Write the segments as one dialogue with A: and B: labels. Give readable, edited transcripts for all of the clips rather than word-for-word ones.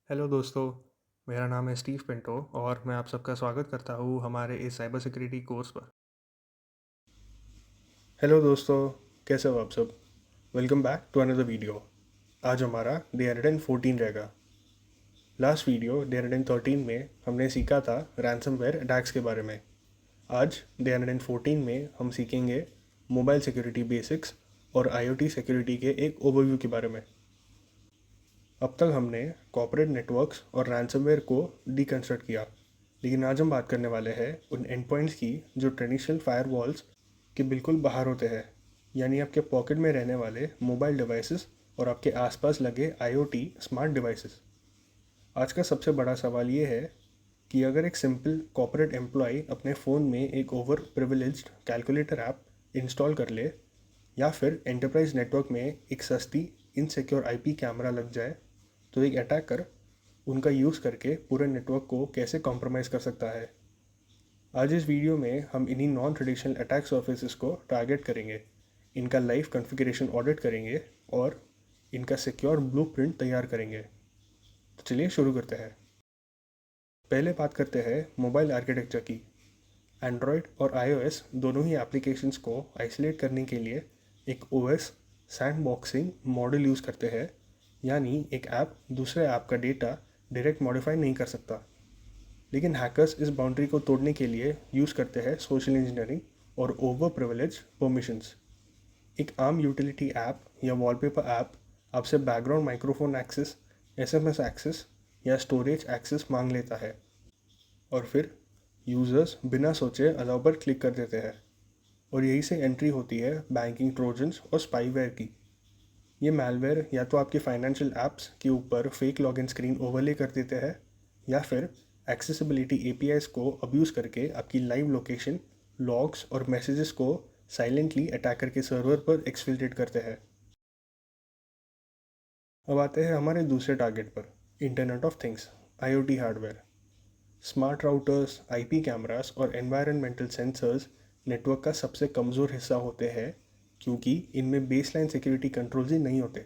A: Hello दोस्तों। मेरा नाम है स्टीव पिंटो और मैं आप सबका स्वागत करता हूँ हमारे इस साइबर सिक्योरिटी कोर्स पर। हेलो दोस्तों, कैसे हो आप सब? Welcome back to another video. आज हमारा डे 114 रहेगा। लास्ट वीडियो डे 113 में हमने सीखा था रैंसमवेयर अटैक्स के बारे में। आज डे 114 में हम सीखेंगे मोबाइल सिक्योरिटी बेसिक्स और आईओटी सिक्योरिटी के एक ओवरव्यू के बारे में। अब तक हमने कॉर्पोरेट नेटवर्क्स और रैंसमवेयर को डिकंस्ट्रक्ट किया, लेकिन आज हम बात करने वाले हैं उन एंडपॉइंट्स की जो ट्रेडिशनल फायरवॉल्स के बिल्कुल बाहर होते हैं, यानी आपके पॉकेट में रहने वाले मोबाइल डिवाइसेस और आपके आसपास लगे आईओटी स्मार्ट डिवाइसेस। आज का सबसे बड़ा सवाल ये है कि अगर एक सिंपल कॉर्पोरेट एम्प्लॉय अपने फ़ोन में एक over privileged calculator app install कर ले, या फिर एंटरप्राइज नेटवर्क में एक सस्ती इनसिक्योर आईपी कैमरा लग जाए, तो एक अटैकर उनका यूज़ करके पूरे नेटवर्क को कैसे कॉम्प्रोमाइज़ कर सकता है। आज इस वीडियो में हम इन्हीं नॉन ट्रेडिशनल अटैक सर्फेसेस को टारगेट करेंगे, इनका लाइव कॉन्फ़िगरेशन ऑडिट करेंगे और इनका सिक्योर ब्लूप्रिंट तैयार करेंगे। तो चलिए शुरू करते हैं। पहले बात करते हैं मोबाइल आर्किटेक्चर की। एंड्रॉयड और आईओएस दोनों ही एप्लीकेशंस को आइसोलेट करने के लिए एक ओएस सैंडबॉक्सिंग मॉडल यूज़ करते हैं, यानी एक ऐप दूसरे ऐप का डेटा डायरेक्ट मॉडिफाई नहीं कर सकता। लेकिन हैकर्स इस बाउंड्री को तोड़ने के लिए यूज़ करते हैं सोशल इंजीनियरिंग और ओवर प्रिविलेज परमिशंस। एक आम यूटिलिटी ऐप या वॉलपेपर ऐप आपसे background microphone access, SMS access या स्टोरेज एक्सेस मांग लेता है, और फिर यूज़र्स बिना सोचे अलाउ पर क्लिक कर देते हैं, और यहीं से एंट्री होती है बैंकिंग ट्रोजन्स और स्पाईवेयर की। ये मैलवेयर या तो आपके फाइनेंशियल ऐप्स के ऊपर फेक लॉगिन स्क्रीन ओवरले कर देते हैं, या फिर एक्सेसिबिलिटी एपीआईज को अब्यूज़ करके आपकी लाइव लोकेशन, लॉग्स और मैसेजेस को साइलेंटली अटैकर के सर्वर पर एक्सफिल्ट्रेट करते हैं। अब आते हैं हमारे दूसरे टारगेट पर, internet of things, IoT hardware. Smart routers, IP cameras और एनवायरनमेंटल सेंसर्स नेटवर्क का सबसे कमज़ोर हिस्सा होते हैं, क्योंकि इनमें बेसलाइन सिक्योरिटी कंट्रोल्स ही नहीं होते।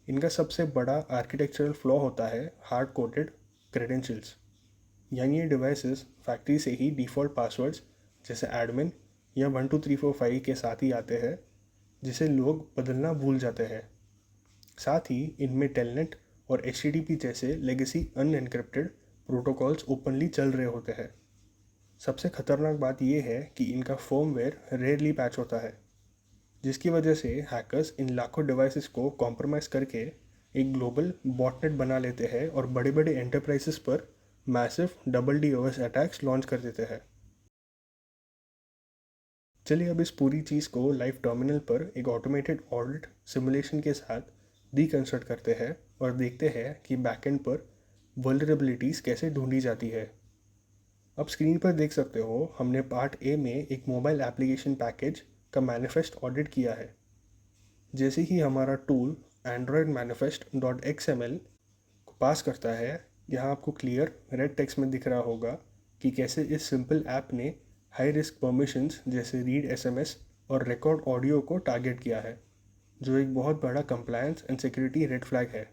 A: इनका सबसे बड़ा आर्किटेक्चरल फ्लॉ होता है हार्ड कोडेड क्रेडेंशियल्स, यानी ये डिवाइसेस फैक्ट्री से ही डिफ़ॉल्ट पासवर्ड्स जैसे एडमिन या 12345 के साथ ही आते हैं, जिसे लोग बदलना भूल जाते हैं। साथ ही इनमें टेलनेट और एच जैसे लेगेसी अनएनक्रिप्टेड प्रोटोकॉल्स ओपनली चल रहे होते हैं। सबसे खतरनाक बात यह है कि इनका फर्मवेयर रेयरली पैच होता है, जिसकी वजह से हैकर्स इन लाखों डिवाइसेस को कॉम्प्रोमाइज़ करके एक ग्लोबल बॉटनेट बना लेते हैं और बड़े बड़े एंटरप्राइजेस पर massive double DOS attacks launch कर देते हैं। चलिए अब इस पूरी चीज़ को लाइव टर्मिनल पर एक ऑटोमेटेड ऑडिट सिमुलेशन के साथ डीकंस्ट्रक्ट करते हैं और देखते हैं कि बैकएंड पर वल्नरेबिलिटीज़ कैसे ढूंढी जाती है। अब स्क्रीन पर देख सकते हो, हमने पार्ट ए में एक मोबाइल एप्लीकेशन पैकेज का मैनिफेस्ट ऑडिट किया है। जैसे ही हमारा tool Android manifest dot XML को पास करता है, यहाँ आपको क्लियर रेड टेक्स्ट में दिख रहा होगा कि कैसे इस सिंपल ऐप ने हाई रिस्क परमिशंस जैसे रीड एसएमएस और रिकॉर्ड ऑडियो को टारगेट किया है, जो एक बहुत बड़ा compliance and security red flag है।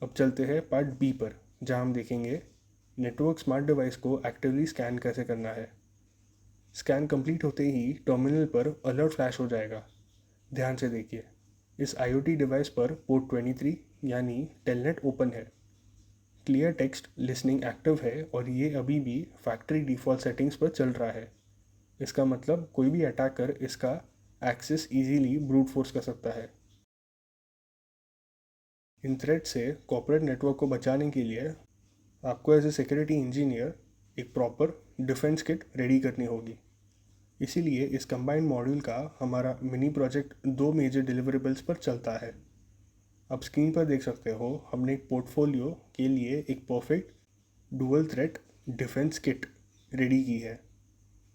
A: अब चलते हैं पार्ट बी पर, जहाँ हम देखेंगे नेटवर्क स्मार्ट डिवाइस को एक्टिवली स्कैन कैसे करना है। स्कैन कंप्लीट होते ही टर्मिनल पर अलर्ट फ्लैश हो जाएगा। ध्यान से देखिए, इस आईओटी डिवाइस पर पोर्ट 23 यानी टेलनेट ओपन है, क्लियर टेक्स्ट लिसनिंग एक्टिव है और ये अभी भी फैक्ट्री डिफ़ॉल्ट सेटिंग्स पर चल रहा है। इसका मतलब कोई भी अटैकर इसका एक्सेस इजीली ब्रूट फोर्स कर सकता है। इन थ्रेट से कॉर्पोरेट नेटवर्क को बचाने के लिए आपको एज ए सिक्योरिटी इंजीनियर एक प्रॉपर डिफेंस किट रेडी करनी होगी। इसीलिए इस कंबाइंड मॉड्यूल का हमारा मिनी प्रोजेक्ट दो मेजर डिलीवरेबल्स पर चलता है। आप स्क्रीन पर देख सकते हो, हमने एक पोर्टफोलियो के लिए एक perfect dual threat defence kit ready की है।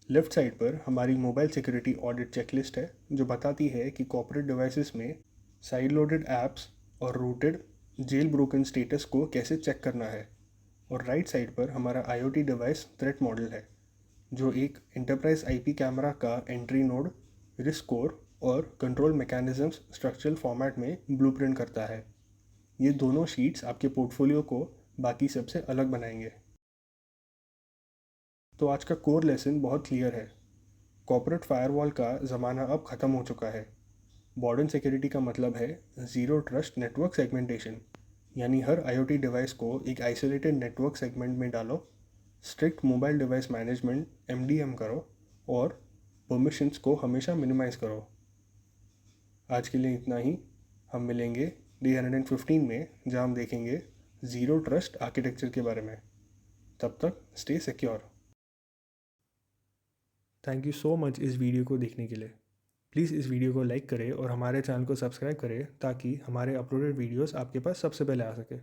A: लेफ्ट साइड पर हमारी मोबाइल सिक्योरिटी ऑडिट चेकलिस्ट है, जो बताती है कि कॉर्पोरेट डिवाइसेस में साइड लोडेड ऐप्स और रूटेड जेल ब्रोकन स्टेटस को कैसे चेक करना है। और राइट साइड पर हमारा आईओटी डिवाइस थ्रेट मॉडल है, जो एक एंटरप्राइज आईपी कैमरा का एंट्री नोड, रिस्क स्कोर और कंट्रोल मैकेनिज्म्स स्ट्रक्चरल फॉर्मेट में ब्लूप्रिंट करता है। ये दोनों शीट्स आपके पोर्टफोलियो को बाकी सबसे अलग बनाएंगे। तो आज का कोर लेसन बहुत क्लियर है। कॉर्पोरेट फायरवॉल का ज़माना अब ख़त्म हो चुका है। मॉडर्न सिक्योरिटी का मतलब है ज़ीरो ट्रस्ट नेटवर्क सेगमेंटेशन, यानी हर IoT डिवाइस को एक आइसोलेटेड नेटवर्क सेगमेंट में डालो, strict mobile device management MDM करो और परमिशंस को हमेशा मिनिमाइज़ करो। आज के लिए इतना ही। हम मिलेंगे डे 115 में, जहाँ हम देखेंगे ज़ीरो ट्रस्ट आर्किटेक्चर के बारे में। तब तक stay secure. Thank you so much इस वीडियो को देखने के लिए। प्लीज़ इस वीडियो को लाइक करें और हमारे चैनल को सब्सक्राइब करें ताकि हमारे अपलोडेड वीडियोस आपके पास सबसे पहले आ सके।